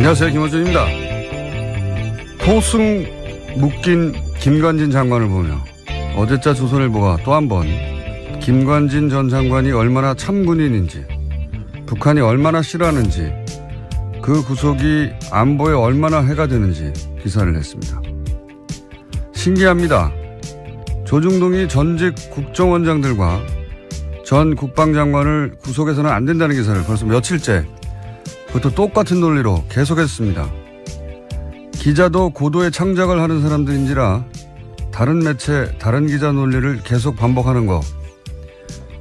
안녕하세요. 김어준입니다. 포승 묶인 김관진 장관을 보며 어제자 조선일보가 또 한 번 김관진 전 장관이 얼마나 참군인인지, 북한이 얼마나 싫어하는지, 그 구속이 안보에 얼마나 해가 되는지 기사를 냈습니다. 신기합니다. 조중동이 전직 국정원장들과 전 국방장관을 구속해서는 안 된다는 기사를 벌써 며칠째 그것도 똑같은 논리로 계속했습니다. 기자도 고도의 창작을 하는 사람들인지라 다른 매체, 다른 기자 논리를 계속 반복하는 거,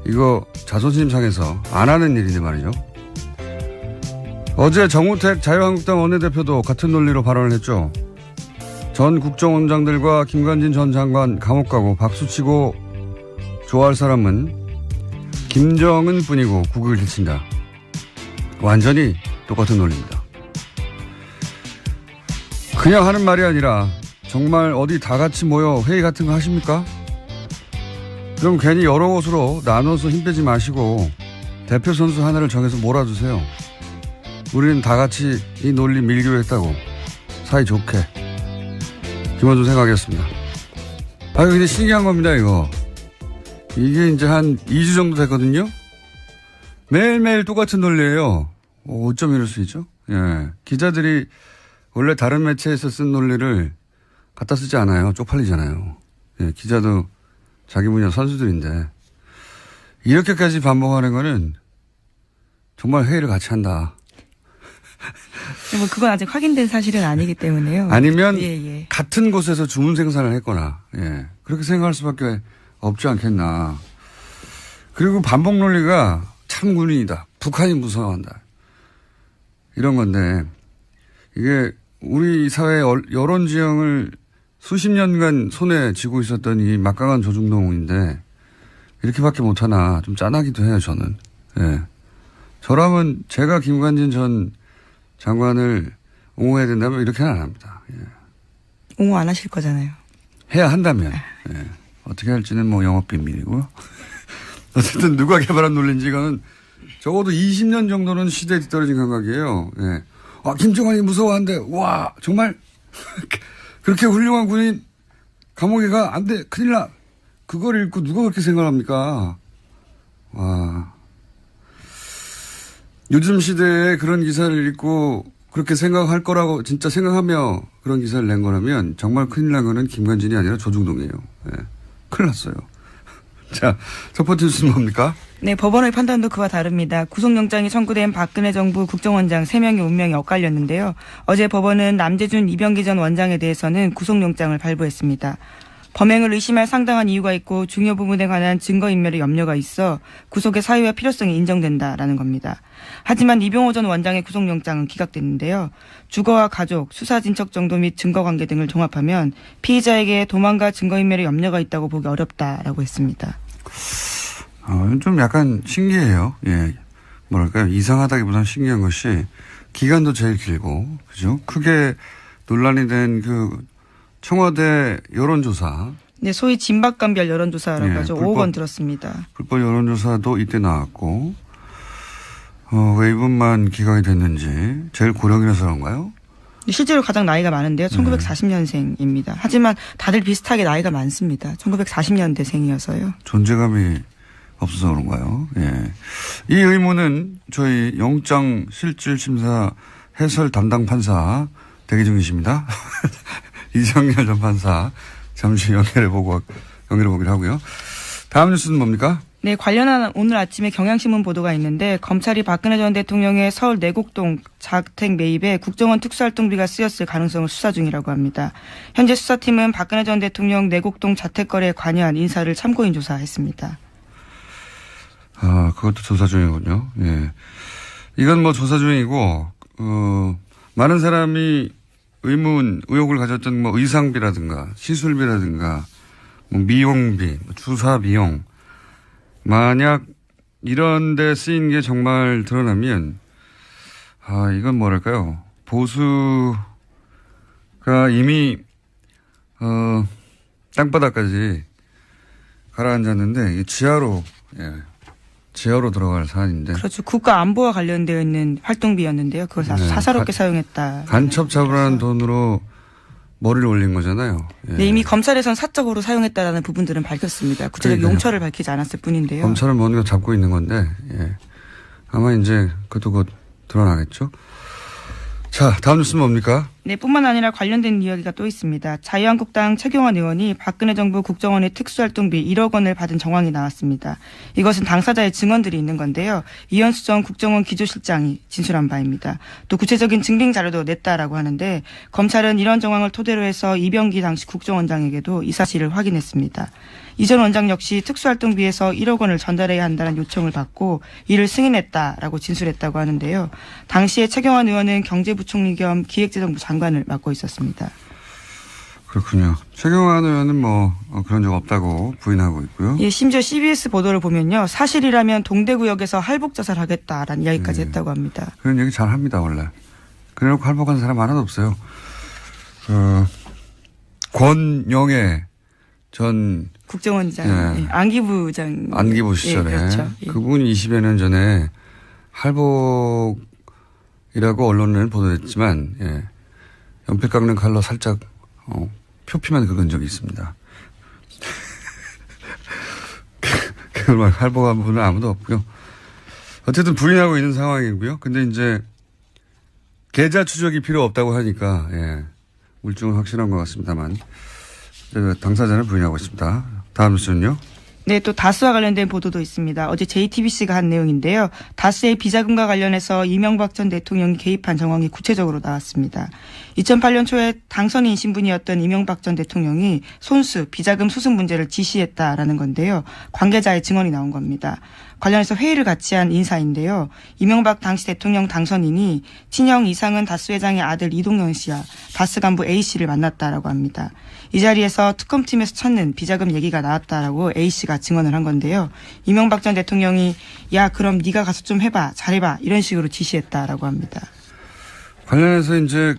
이거 자존심 상해서 안 하는 일인데 말이죠. 어제 정우택 자유한국당 원내대표도 같은 논리로 발언을 했죠. 전 국정원장들과 김관진 전 장관 감옥 가고 박수치고 좋아할 사람은 김정은 뿐이고 국익을 해친다. 완전히 똑같은 논리입니다. 그냥 하는 말이 아니라 정말 어디 다 같이 모여 회의 같은 거 하십니까? 그럼 괜히 여러 곳으로 나눠서 힘 빼지 마시고 대표 선수 하나를 정해서 몰아주세요. 우리는 다 같이 이 논리 밀기로 했다고 사이좋게. 김어준 생각이었습니다. 근데 신기한 겁니다, 이거. 이게 이제 한 2주 정도 됐거든요? 매일매일 똑같은 논리예요. 어쩜 이럴 수 있죠? 예. 기자들이 원래 다른 매체에서 쓴 논리를 갖다 쓰지 않아요. 쪽팔리잖아요. 예. 기자도 자기 분야 선수들인데. 이렇게까지 반복하는 거는 정말 회의를 같이 한다. 뭐 그건 아직 확인된 사실은 아니기 때문에요. 아니면 같은 곳에서 주문 생산을 했거나, 예. 그렇게 생각할 수밖에 없지 않겠나. 그리고 반복 논리가 참군인이다. 북한이 무서워한다. 이런 건데, 이게 우리 사회의 여론 지형을 수십 년간 손에 쥐고 있었던 이 막강한 조중동인데, 이렇게밖에 못하나 좀 짠하기도 해요, 저는. 예. 저라면 제가 김관진 전 장관을 옹호해야 된다면 이렇게는 안 합니다. 예. 옹호 안 하실 거잖아요. 해야 한다면. 예. 어떻게 할지는 뭐 영업비밀이고요. 어쨌든 누가 개발한 논리인지 이거는 적어도 20년 정도는 시대에 뒤떨어진 감각이에요. 예. 김정은이 무서워한데, 와, 정말 그렇게 훌륭한 군인 감옥에 가, 안 돼, 큰일 나. 그걸 읽고 누가 그렇게 생각합니까? 와. 요즘 시대에 그런 기사를 읽고 그렇게 생각할 거라고 진짜 생각하며 그런 기사를 낸 거라면 정말 큰일 난 거는 김관진이 아니라 조중동이에요. 예. 큰일 났어요. 자, 첫 번째 뉴스는 뭡니까? 네, 법원의 판단도 그와 다릅니다. 구속영장이 청구된 박근혜 정부 국정원장 3명의 운명이 엇갈렸는데요. 어제 법원은 남재준 이병기 전 원장에 대해서는 구속영장을 발부했습니다. 범행을 의심할 상당한 이유가 있고 중요 부분에 관한 증거인멸의 염려가 있어 구속의 사유와 필요성이 인정된다라는 겁니다. 하지만 이병호 전 원장의 구속영장은 기각됐는데요. 주거와 가족, 수사진척 정도 및 증거관계 등을 종합하면 피의자에게 도망가 증거인멸의 염려가 있다고 보기 어렵다라고 했습니다. 좀 약간 신기해요. 예. 뭐랄까요. 이상하다기보다는 신기한 것이 기간도 제일 길고, 그죠? 크게 논란이 된 청와대 여론조사. 네, 소위 진박감별 여론조사라고 하죠. 5억 원 들었습니다. 불법 여론조사도 이때 나왔고, 왜 이분만 기각이 됐는지 제일 고령이라서 그런가요? 실제로 가장 나이가 많은데요. 1940년생입니다. 하지만 다들 비슷하게 나이가 많습니다. 1940년대생이어서요. 존재감이 없어서 그런가요? 예. 이 의문은 저희 영장실질심사 해설 담당 판사 대기 중이십니다. 이정열 전 판사 잠시 연결해보기로 하고요. 다음 뉴스는 뭡니까? 네, 관련한 오늘 아침에 경향신문 보도가 있는데 검찰이 박근혜 전 대통령의 서울 내곡동 자택 매입에 국정원 특수활동비가 쓰였을 가능성을 수사 중이라고 합니다. 현재 수사팀은 박근혜 전 대통령 내곡동 자택 거래에 관여한 인사를 참고인 조사했습니다. 그것도 조사 중이군요. 예. 이건 뭐 조사 중이고, 많은 사람이 의혹을 가졌던 뭐 의상비라든가 시술비라든가 뭐 미용비, 주사 비용, 만약 이런 데 쓰인 게 정말 드러나면, 이건 뭐랄까요. 보수가 이미, 땅바닥까지 가라앉았는데, 지하로, 예, 제어로 들어갈 사안인데. 그렇죠. 국가 안보와 관련되어 있는 활동비였는데요. 그걸 네. 사사롭게 사용했다. 간첩 잡으라는 돈으로 머리를 올린 거잖아요. 예. 네, 이미 검찰에선 사적으로 사용했다라는 부분들은 밝혔습니다. 구체적 그러니까요. 용처를 밝히지 않았을 뿐인데요. 검찰은 뭔가 잡고 있는 건데, 예. 아마 이제 그것도 곧 드러나겠죠. 자, 다음 뉴스는 뭡니까? 네, 뿐만 아니라 관련된 이야기가 또 있습니다. 자유한국당 최경환 의원이 박근혜 정부 국정원의 특수활동비 1억 원을 받은 정황이 나왔습니다. 이것은 당사자의 증언들이 있는 건데요. 이현수 전 국정원 기조실장이 진술한 바입니다. 또 구체적인 증빙 자료도 냈다라고 하는데 검찰은 이런 정황을 토대로 해서 이병기 당시 국정원장에게도 이 사실을 확인했습니다. 이 전 원장 역시 특수활동비에서 1억 원을 전달해야 한다는 요청을 받고 이를 승인했다라고 진술했다고 하는데요. 당시에 최경환 의원은 경제부총리 겸 기획재정부 장관을 맡고 있었습니다. 그렇군요. 최경환 의원은 뭐 그런 적 없다고 부인하고 있고요. 예, 심지어 CBS 보도를 보면요. 사실이라면 동대구역에서 할복 자살하겠다라는 이야기까지 했다고 합니다. 그런 얘기 잘 합니다, 원래. 그래놓고 할복한 사람 하나도 없어요. 권영애 전 국정원장, 예. 예, 안기부장. 안기부 시절에 예, 그렇죠. 예. 그분이 20여 년 전에 할복이라고 언론을 보도했지만 예. 연필 깎는 칼로 살짝 표피만 긁은 적이 있습니다. 그걸 할복한 분은 아무도 없고요. 어쨌든 부인하고 있는 상황이고요. 근데 이제 계좌 추적이 필요 없다고 하니까 예. 물증은 확실한 것 같습니다만 당사자는 부인하고 있습니다. 다음 뉴스는요. 네, 또 다스와 관련된 보도도 있습니다. 어제 JTBC가 한 내용인데요. 다스의 비자금과 관련해서 이명박 전 대통령이 개입한 정황이 구체적으로 나왔습니다. 2008년 초에 당선인 신분이었던 이명박 전 대통령이 손수, 비자금 수습 문제를 지시했다라는 건데요. 관계자의 증언이 나온 겁니다. 관련해서 회의를 같이 한 인사인데요. 이명박 당시 대통령 당선인이 친형 이상은 다스 회장의 아들 이동영 씨와 다스 간부 A 씨를 만났다라고 합니다. 이 자리에서 특검팀에서 찾는 비자금 얘기가 나왔다라고 A 씨가 증언을 한 건데요. 이명박 전 대통령이 야 그럼 네가 가서 좀 해봐 잘해봐 이런 식으로 지시했다라고 합니다. 관련해서 이제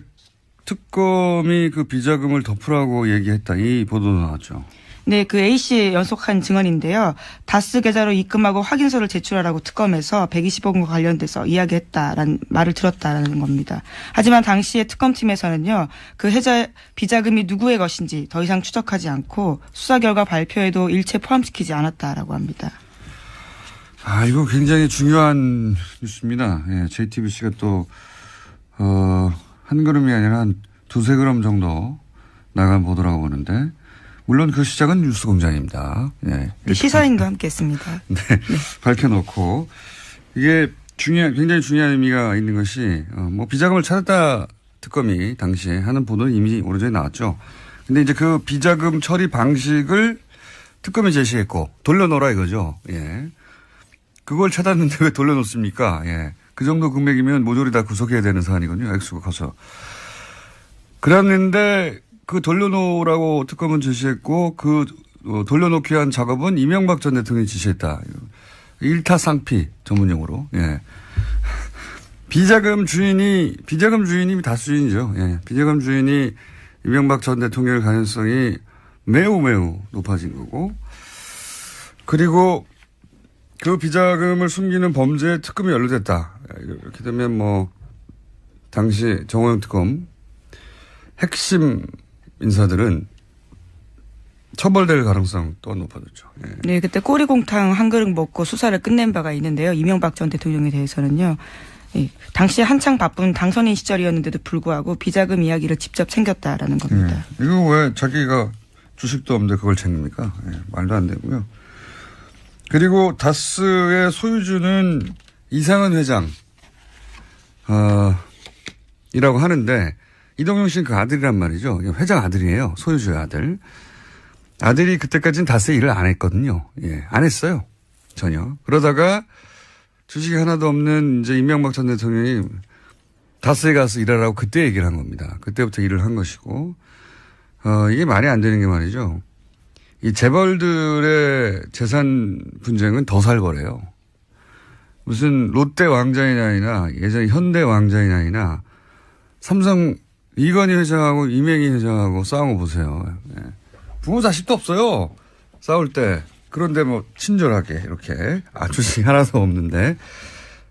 특검이 그 비자금을 덮으라고 얘기했다. 이 보도도 나왔죠. 네, 그 A씨 연속한 증언인데요. 다스 계좌로 입금하고 확인서를 제출하라고 특검에서 120억 원과 관련돼서 이야기했다라는 말을 들었다라는 겁니다. 하지만 당시에 특검팀에서는요. 그 해자 비자금이 누구의 것인지 더 이상 추적하지 않고 수사 결과 발표에도 일체 포함시키지 않았다라고 합니다. 아, 이거 굉장히 중요한 뉴스입니다. 예, JTBC가 또 한 걸음이 아니라 한 두세 걸음 정도 나간 보도라고 보는데 물론 그 시작은 뉴스공장입니다. 예. 네, 시사인과 함께했습니다. 네, 밝혀놓고 이게 굉장히 중요한 의미가 있는 것이 뭐 비자금을 찾았다 특검이 당시에 하는 보도는 이미 오래전에 나왔죠. 근데 이제 그 비자금 처리 방식을 특검이 제시했고 돌려놓으라 이거죠. 예. 그걸 찾았는데 왜 돌려놓습니까? 예. 그 정도 금액이면 모조리 다 구속해야 되는 사안이거든요. 액수가 커서. 그랬는데 그 돌려놓으라고 특검은 제시했고 그 돌려놓기 위한 작업은 이명박 전 대통령이 지시했다. 일타쌍피 전문용어로. 예. 비자금 주인이 다수인이죠. 예. 비자금 주인이 이명박 전 대통령의 가능성이 매우 높아진 거고. 그리고 그 비자금을 숨기는 범죄에 특검이 연루됐다. 이렇게 되면 뭐 당시 정호영 특검 핵심 인사들은 처벌될 가능성 또한 높아졌죠. 예. 네, 그때 꼬리곰탕 한 그릇 먹고 수사를 끝낸 바가 있는데요. 이명박 전 대통령에 대해서는요. 예, 당시 한창 바쁜 당선인 시절이었는데도 불구하고 비자금 이야기를 직접 챙겼다라는 겁니다. 예. 이거 왜 자기가 주식도 없는데 그걸 챙깁니까? 예, 말도 안 되고요. 그리고 다스의 소유주는 이상은 회장 이라고 하는데 이동영 씨는 그 아들이란 말이죠. 회장 아들이에요. 소유주의 아들. 아들이 그때까지는 다스의 일을 안 했거든요. 예, 안 했어요. 전혀. 그러다가 주식이 하나도 없는 이제 이명박 전 대통령이 다스에 가서 일하라고 그때 얘기를 한 겁니다. 그때부터 일을 한 것이고, 이게 말이 안 되는 게 말이죠. 이 재벌들의 재산 분쟁은 더 살벌해요. 무슨 롯데 왕자인아이나 예전 현대 왕자인아이나 삼성 이건희 회장하고 이맹희 회장하고 싸운 거 보세요. 예. 부모 자식도 없어요. 싸울 때. 그런데 뭐 친절하게 이렇게 주식이 하나도 없는데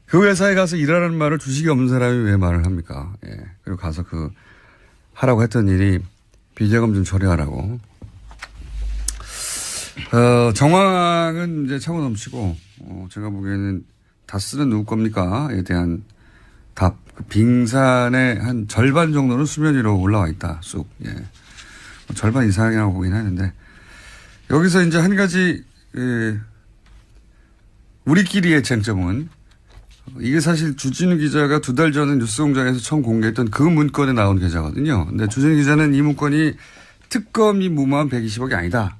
그 회사에 가서 일하라는 말을 주식이 없는 사람이 왜 말을 합니까? 예. 그리고 가서 하라고 했던 일이 비자금 좀 처리하라고. 정황은 이제 차고 넘치고, 제가 보기에는 다스는 누구 겁니까?에 대한 답. 그 빙산의 한 절반 정도는 수면 위로 올라와 있다, 쑥. 예. 절반 이상이라고 보긴 하는데, 여기서 이제 한 가지, 우리끼리의 쟁점은, 이게 사실 주진우 기자가 2달 전에 뉴스공장에서 처음 공개했던 그 문건에 나온 계좌거든요. 근데 주진우 기자는 이 문건이 특검이 무마한 120억이 아니다.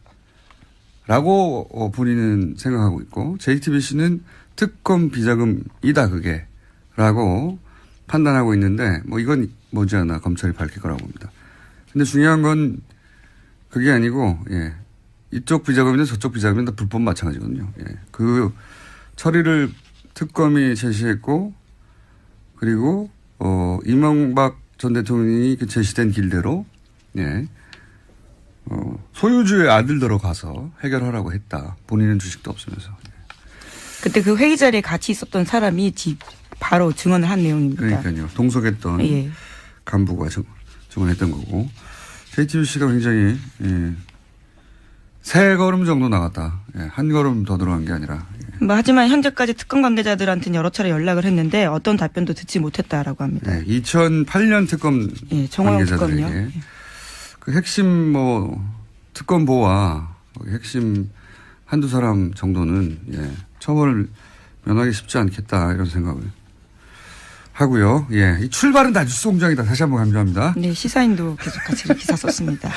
라고 본인은 생각하고 있고, JTBC는 특검 비자금이다, 그게. 라고 판단하고 있는데, 뭐 이건 머지않아 검찰이 밝힐 거라고 봅니다. 근데 중요한 건 그게 아니고, 예. 이쪽 비자금이든 저쪽 비자금이든 다 불법 마찬가지거든요. 예. 그 처리를 특검이 제시했고, 그리고, 이명박 전 대통령이 그 제시된 길대로, 예. 소유주의 아들들로 가서 해결하라고 했다. 본인은 주식도 없으면서. 그때 그 회의 자리에 같이 있었던 사람이 바로 증언을 한 내용입니다. 그러니까요. 동석했던 예. 간부가 증언했던 거고. JTBC가 굉장히, 예. 세 걸음 정도 나갔다. 예. 한 걸음 더 들어간 게 아니라. 예. 뭐 하지만 현재까지 특검 관계자들한테는 여러 차례 연락을 했는데 어떤 답변도 듣지 못했다라고 합니다. 예. 2008년 특검 예. 정호영 관계자들에게 특검요. 그 핵심 특검보와 핵심 한두 사람 정도는 예. 처벌을 면하기 쉽지 않겠다 이런 생각을 하고요. 예. 이 출발은 다 뉴스공장이다. 다시 한번 강조합니다. 네. 시사인도 계속 같이 기사 썼습니다.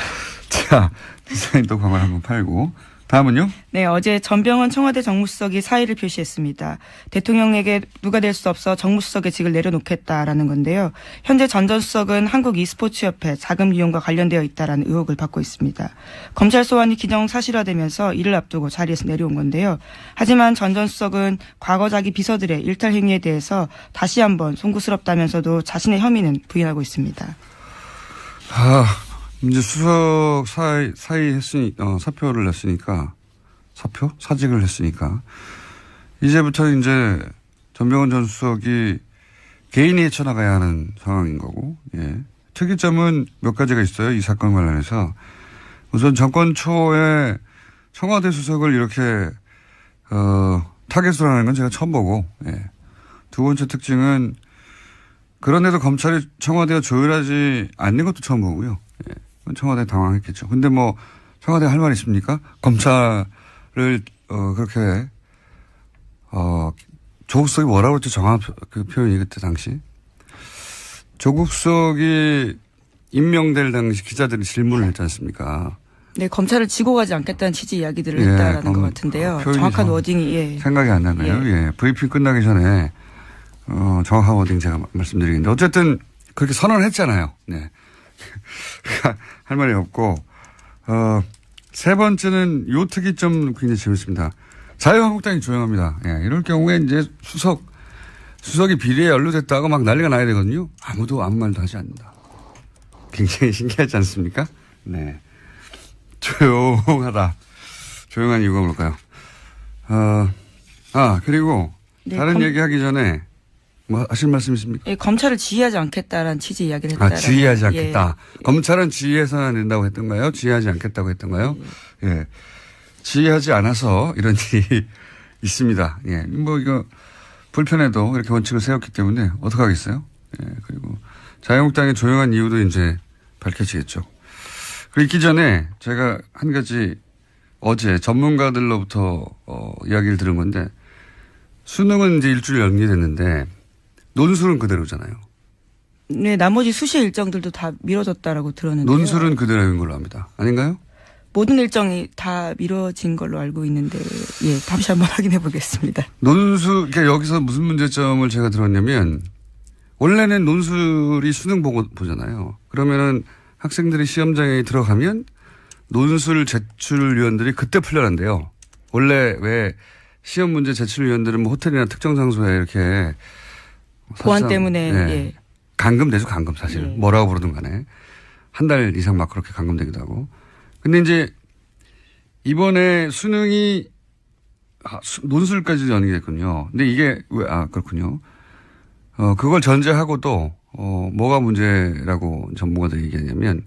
자, 시사인도 광을 한번 팔고. 다음은요? 네, 어제 전병헌 청와대 정무수석이 사의를 표시했습니다. 대통령에게 누가 될 수 없어 정무수석의 직을 내려놓겠다라는 건데요. 현재 전 전 수석은 한국 e스포츠협회 자금 이용과 관련되어 있다라는 의혹을 받고 있습니다. 검찰 소환이 기정사실화되면서 이를 앞두고 자리에서 내려온 건데요. 하지만 전 전 수석은 과거 자기 비서들의 일탈 행위에 대해서 다시 한번 송구스럽다면서도 자신의 혐의는 부인하고 있습니다. 이제 수석 사표를 냈으니까, 사직을 했으니까, 이제부터 이제 전병헌 전 수석이 개인이 헤쳐나가야 하는 상황인 거고, 예. 특이점은 몇 가지가 있어요. 이 사건 관련해서. 우선 정권 초에 청와대 수석을 이렇게, 타겟으로 하는 건 제가 처음 보고, 예. 두 번째 특징은 그런데도 검찰이 청와대와 조율하지 않는 것도 처음 보고요. 예. 청와대 당황했겠죠. 근데 뭐 청와대 할 말 있습니까? 검찰을 그렇게 조국 수석이 뭐라고 했죠? 정확 그 표현이 그때 당시. 조국 수석이 임명될 당시 기자들이 질문을 했지 않습니까? 네, 검찰을 지고 가지 않겠다는 취지 이야기들을 했다라는 것 같은데요. 정확한 워딩이 예. 생각이 안 나네요. 예. 브리핑 끝나기 전에 정확한 워딩 제가 말씀드리겠는데 어쨌든 그렇게 선언했잖아요. 네. 할 말이 없고, 세 번째는 요 특이점 굉장히 재밌습니다. 자유한국당이 조용합니다. 예, 이럴 경우에 이제 수석이 비리에 연루됐다고 막 난리가 나야 되거든요. 아무도 아무 말도 하지 않는다. 굉장히 신기하지 않습니까? 네. 조용하다. 조용한 이유가 뭘까요? 그리고 네, 다른 얘기하기 전에 뭐 하실 말씀 있습니까? 예, 검찰을 지휘하지 않겠다라는 취지 이야기를 했다. 지휘하지 않겠다. 예. 검찰은 지휘해서는 안 된다고 했던가요? 지휘하지 않겠다고 했던가요? 예. 지휘하지 않아서 이런 일이 있습니다. 예. 뭐 이거 불편해도 이렇게 원칙을 세웠기 때문에 어떡하겠어요? 예. 그리고 자유한국당의 조용한 이유도 이제 밝혀지겠죠. 그리고 있기 전에 제가 한 가지 어제 전문가들로부터 이야기를 들은 건데 수능은 이제 일주일 연기됐는데 논술은 그대로잖아요. 네, 나머지 수시 일정들도 다 미뤄졌다라고 들었는데요. 논술은 그대로인 걸로 압니다. 아닌가요? 모든 일정이 다 미뤄진 걸로 알고 있는데, 예, 다시 한번 확인해 보겠습니다. 그러니까 여기서 무슨 문제점을 제가 들었냐면, 원래는 논술이 수능 보잖아요. 그러면은 학생들이 시험장에 들어가면 논술 제출위원들이 그때 풀려난대요. 원래 왜 시험 문제 제출위원들은 뭐 호텔이나 특정 장소에 이렇게 보안 때문에 네. 예. 감금되죠, 감금 사실. 예. 뭐라고 부르든 간에. 한 달 이상 막 그렇게 감금되기도 하고. 근데 이제 이번에 수능이 논술까지 연기됐군요. 근데 이게 그렇군요. 그걸 전제하고도 뭐가 문제라고 전문가들이 얘기하냐면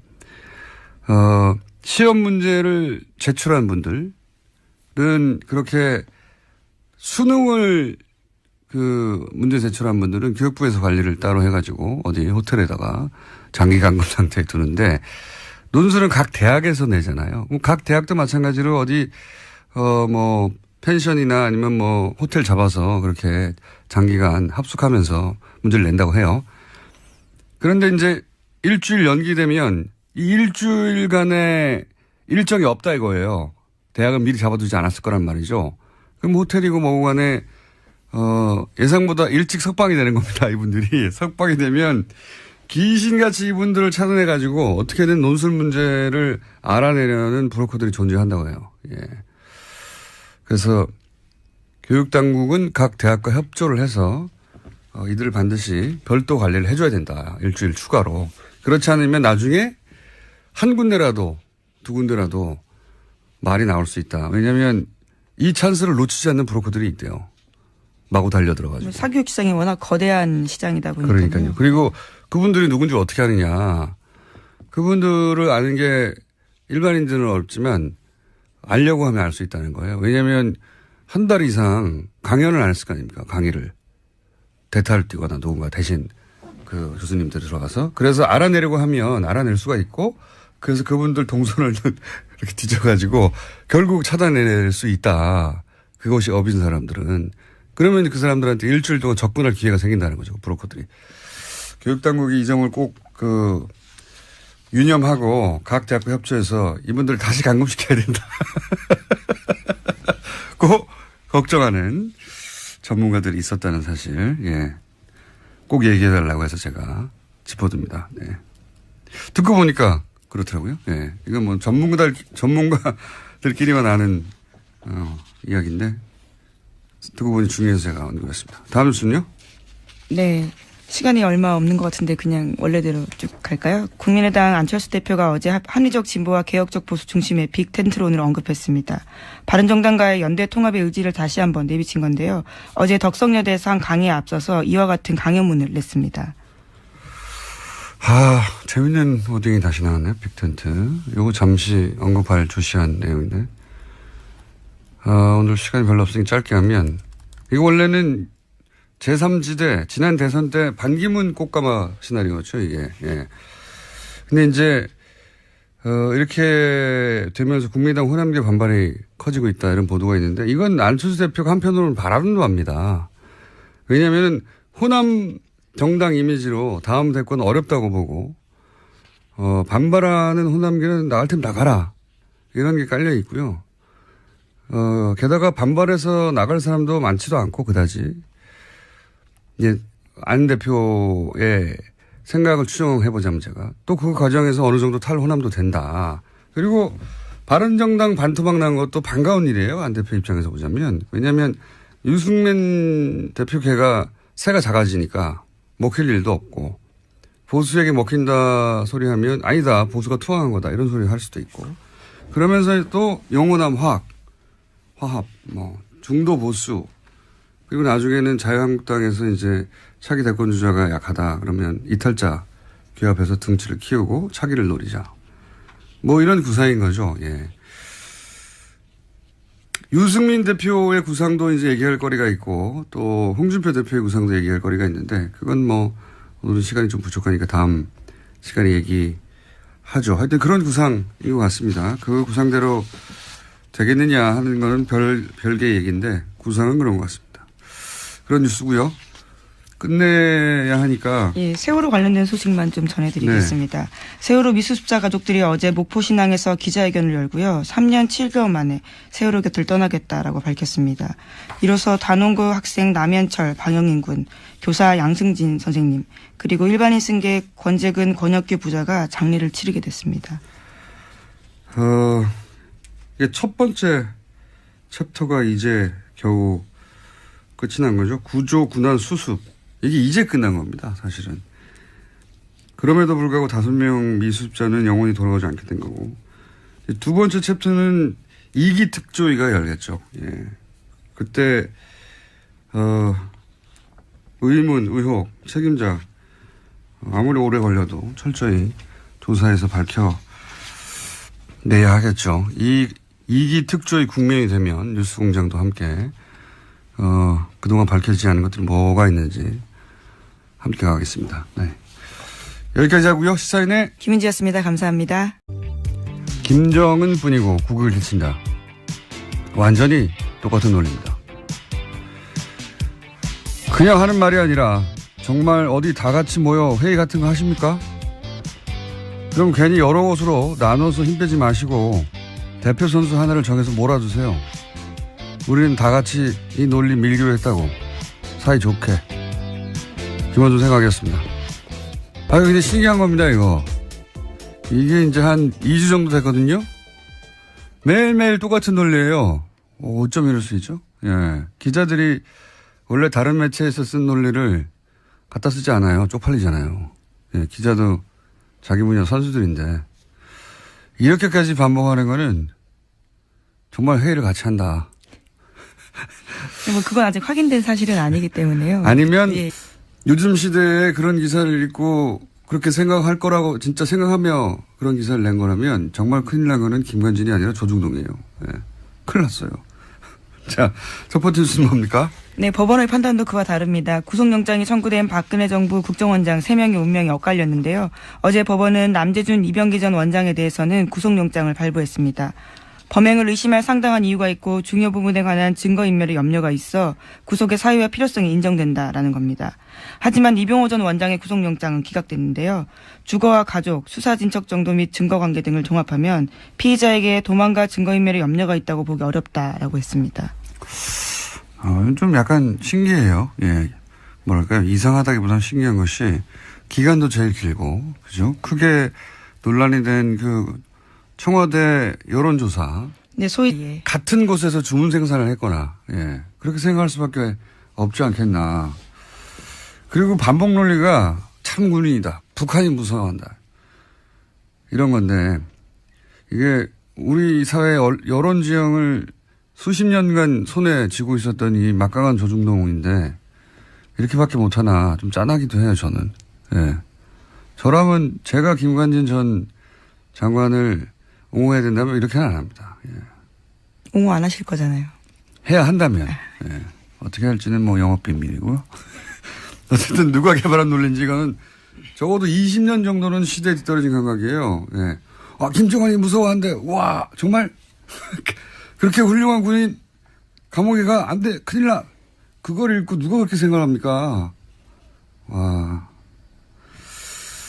시험 문제를 제출한 분들은 그렇게 수능을 문제 제출한 분들은 교육부에서 관리를 따로 해가지고 어디 호텔에다가 장기 감금 상태에 두는데 논술은 각 대학에서 내잖아요. 각 대학도 마찬가지로 어디 뭐 펜션이나 아니면 뭐 호텔 잡아서 그렇게 장기간 합숙하면서 문제를 낸다고 해요. 그런데 이제 일주일 연기되면 이 일주일간의 일정이 없다 이거예요. 대학은 미리 잡아두지 않았을 거란 말이죠. 그럼 호텔이고 뭐고 간에 예상보다 일찍 석방이 되는 겁니다. 이분들이. 석방이 되면 귀신같이 이분들을 찾아내가지고 어떻게든 논술 문제를 알아내려는 브로커들이 존재한다고 해요. 예. 그래서 교육당국은 각 대학과 협조를 해서 이들을 반드시 별도 관리를 해줘야 된다. 일주일 추가로. 그렇지 않으면 나중에 한 군데라도 두 군데라도 말이 나올 수 있다. 왜냐하면 이 찬스를 놓치지 않는 브로커들이 있대요. 마구 달려들어가지고. 사교육 시장이 워낙 거대한 시장이다 보니까. 그러니까요. 그리고 그분들이 누군지 어떻게 아느냐. 그분들을 아는 게 일반인들은 어렵지만 알려고 하면 알 수 있다는 거예요. 왜냐하면 한 달 이상 강연을 안 했을 거 아닙니까? 강의를. 대타를 띄거나 누군가 대신 그 교수님들이 들어가서. 그래서 알아내려고 하면 알아낼 수가 있고 그래서 그분들 동선을 이렇게 뒤져가지고 결국 찾아낼 수 있다. 그것이 업인 사람들은. 그러면 그 사람들한테 일주일 동안 접근할 기회가 생긴다는 거죠. 브로커들이. 교육당국이 이 점을 꼭 유념하고 각 대학과 협조해서 이분들을 다시 감금시켜야 된다. 꼭 걱정하는 전문가들이 있었다는 사실. 예. 꼭 얘기해달라고 해서 제가 짚어둡니다. 네. 듣고 보니까 그렇더라고요. 예. 이건 뭐 전문가들끼리만 아는 이야기인데 듣고 보니 중요해서 제가 언급했습니다. 다음 뉴스는요? 네. 시간이 얼마 없는 것 같은데 그냥 원래대로 쭉 갈까요? 국민의당 안철수 대표가 어제 합리적 진보와 개혁적 보수 중심의 빅텐트론을 언급했습니다. 바른정당과의 연대 통합의 의지를 다시 한번 내비친 건데요. 어제 덕성여대에서 한 강의에 앞서서 이와 같은 강연문을 냈습니다. 재밌는 워딩이 다시 나왔네요. 빅텐트. 요거 잠시 언급할 주시한 내용인데. 오늘 시간이 별로 없으니 짧게 하면 이거 원래는 제3지대 지난 대선 때 반기문 꽃가마 시나리오죠 이게. 예. 근데 이제 이렇게 되면서 국민의당 호남계 반발이 커지고 있다 이런 보도가 있는데 이건 안철수 대표가 한편으로는 바람도 합니다. 왜냐하면 호남 정당 이미지로 다음 대권 어렵다고 보고 반발하는 호남계는 나갈 테면 나가라 이런 게 깔려 있고요. 게다가 반발해서 나갈 사람도 많지도 않고 그다지. 이제 안 대표의 생각을 추정해보자면 제가 또 그 과정에서 어느 정도 탈호남도 된다. 그리고 바른정당 반토막 난 것도 반가운 일이에요. 안 대표 입장에서 보자면. 왜냐하면 유승민 대표 걔가 새가 작아지니까 먹힐 일도 없고 보수에게 먹힌다 소리 하면 아니다. 보수가 투항한 거다. 이런 소리 할 수도 있고. 그러면서 또 영호남 화합, 중도 보수 그리고 나중에는 자유한국당에서 이제 차기 대권 주자가 약하다. 그러면 이탈자 규합해서 등치를 키우고 차기를 노리자. 이런 구상인 거죠. 예. 유승민 대표의 구상도 이제 얘기할 거리가 있고 또 홍준표 대표의 구상도 얘기할 거리가 있는데 그건 오늘 시간이 좀 부족하니까 다음 시간에 얘기하죠. 하여튼 그런 구상인 것 같습니다. 그 구상대로 되겠느냐 하는 거는 별개의 얘기인데 구상은 그런 것 같습니다. 그런 뉴스고요. 끝내야 하니까. 예, 세월호 관련된 소식만 좀 전해드리겠습니다. 네. 세월호 미수습자 가족들이 어제 목포신항에서 기자회견을 열고요. 3년 7개월 만에 세월호 곁을 떠나겠다라고 밝혔습니다. 이로써 단원고 학생 남현철, 방영인 군, 교사 양승진 선생님, 그리고 일반인 승객 권재근, 권혁규 부자가 장례를 치르게 됐습니다. 이게 첫 번째 챕터가 이제 겨우 끝이 난 거죠. 구조, 군안, 수습. 이게 이제 끝난 겁니다. 사실은. 그럼에도 불구하고 5명 미수습자는 영원히 돌아가지 않게 된 거고. 두 번째 챕터는 2기 특조위가 열렸죠. 예. 그때 의문, 의혹, 책임자 아무리 오래 걸려도 철저히 조사해서 밝혀내야 하겠죠. 이기 특조위 국면이 되면 뉴스공장도 함께 그동안 밝혀지지 않은 것들이 뭐가 있는지 함께 가겠습니다. 네. 여기까지 하고요. 시사인의 김은지였습니다. 감사합니다. 김정은 뿐이고 국을 해친다. 완전히 똑같은 논리입니다. 그냥 하는 말이 아니라 정말 어디 다 같이 모여 회의 같은 거 하십니까? 그럼 괜히 여러 곳으로 나눠서 힘 빼지 마시고 대표 선수 하나를 정해서 몰아주세요. 우리는 다 같이 이 논리 밀기로 했다고. 사이좋게. 김원준 생각이었습니다. 근데 신기한 겁니다, 이거. 이게 이제 한 2주 정도 됐거든요? 매일매일 똑같은 논리예요. 어쩜 이럴 수 있죠? 예. 기자들이 원래 다른 매체에서 쓴 논리를 갖다 쓰지 않아요. 쪽팔리잖아요. 예. 기자도 자기 분야 선수들인데. 이렇게까지 반복하는 거는 정말 회의를 같이 한다. 뭐 그건 아직 확인된 사실은 아니기 때문에요. 아니면 예. 요즘 시대에 그런 기사를 읽고 그렇게 생각할 거라고 진짜 생각하며 그런 기사를 낸 거라면 정말 큰일 난 거는 김관진이 아니라 조중동이에요. 예. 큰일 났어요. 자, 첫 번째 뉴스는 뭡니까? 네, 법원의 판단도 그와 다릅니다. 구속영장이 청구된 박근혜 정부 국정원장 3명의 운명이 엇갈렸는데요. 어제 법원은 남재준 이병기 전 원장에 대해서는 구속영장을 발부했습니다. 범행을 의심할 상당한 이유가 있고 중요 부분에 관한 증거인멸의 염려가 있어 구속의 사유와 필요성이 인정된다라는 겁니다. 하지만 이병호 전 원장의 구속영장은 기각됐는데요. 주거와 가족, 수사진척 정도 및 증거관계 등을 종합하면 피의자에게 도망가 증거인멸의 염려가 있다고 보기 어렵다라고 했습니다. 좀 약간 신기해요. 예. 뭐랄까요. 이상하다기보다는 신기한 것이 기간도 제일 길고, 그죠? 크게 논란이 된 그 청와대 여론조사. 네, 소위. 예. 같은 곳에서 주문 생산을 했거나, 예. 그렇게 생각할 수밖에 없지 않겠나. 그리고 반복 논리가 참 군인이다. 북한이 무서워한다. 이런 건데, 이게 우리 사회의 여론 지형을 수십 년간 손에 쥐고 있었던 이 막강한 조중동인데, 이렇게밖에 못하나 좀 짠하기도 해요, 저는. 예. 저라면 제가 김관진 전 장관을 옹호해야 된다면 이렇게는 안 합니다. 예. 옹호 안 하실 거잖아요. 해야 한다면. 예. 어떻게 할지는 뭐 영업비밀이고요. 어쨌든 누가 개발한 논리인지 이거는 적어도 20년 정도는 시대에 뒤떨어진 감각이에요. 예. 김정은이 무서워한데, 와, 정말 그렇게 훌륭한 군인 감옥에 가, 안 돼, 큰일 나. 그걸 읽고 누가 그렇게 생각합니까? 와.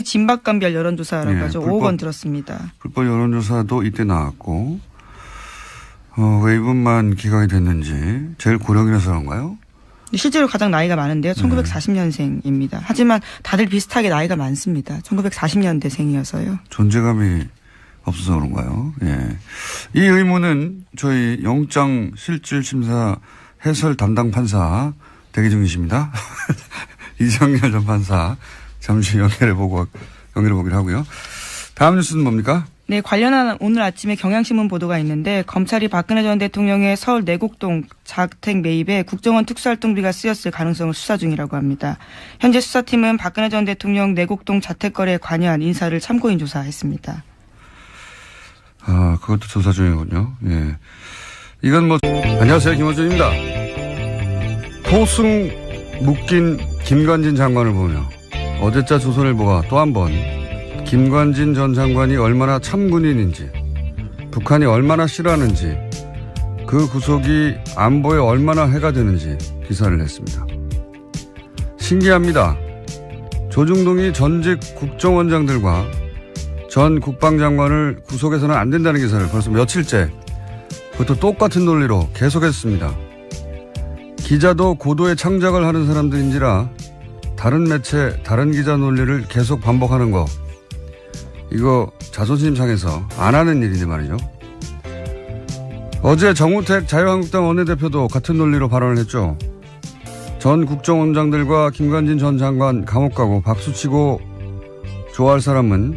진박감별 여론조사라고 네, 하죠. 5억 원 들었습니다. 불법 여론조사도 이때 나왔고, 왜 이분만 기각이 됐는지, 제일 고령이라서 그런가요? 실제로 가장 나이가 많은데요. 1940년생입니다. 하지만 다들 비슷하게 나이가 많습니다. 1940년대생이어서요. 존재감이 없어서 그런가요? 예. 이 의문은 저희 영장실질심사 해설 담당 판사 대기 중이십니다. 이정열 전 판사 잠시 연결해보기로 하고요. 다음 뉴스는 뭡니까? 네, 관련한 오늘 아침에 경향신문 보도가 있는데 검찰이 박근혜 전 대통령의 서울 내곡동 자택 매입에 국정원 특수활동비가 쓰였을 가능성을 수사 중이라고 합니다. 현재 수사팀은 박근혜 전 대통령 내곡동 자택 거래에 관여한 인사를 참고인 조사했습니다. 그것도 조사 중이군요. 예. 이건 안녕하세요. 김원준입니다. 포승 묶인 김관진 장관을 보며 어제자 조선일보가 또 한 번 김관진 전 장관이 얼마나 참군인인지, 북한이 얼마나 싫어하는지, 그 구속이 안보에 얼마나 해가 되는지 기사를 냈습니다. 신기합니다. 조중동이 전직 국정원장들과 전 국방장관을 구속해서는 안 된다는 기사를 벌써 며칠째 그것도 똑같은 논리로 계속했습니다. 기자도 고도의 창작을 하는 사람들인지라 다른 매체, 다른 기자 논리를 계속 반복하는 거, 이거 자존심 상해서 안 하는 일인데 말이죠. 어제 정우택 자유한국당 원내대표도 같은 논리로 발언을 했죠. 전 국정원장들과 김관진 전 장관 감옥 가고 박수치고 좋아할 사람은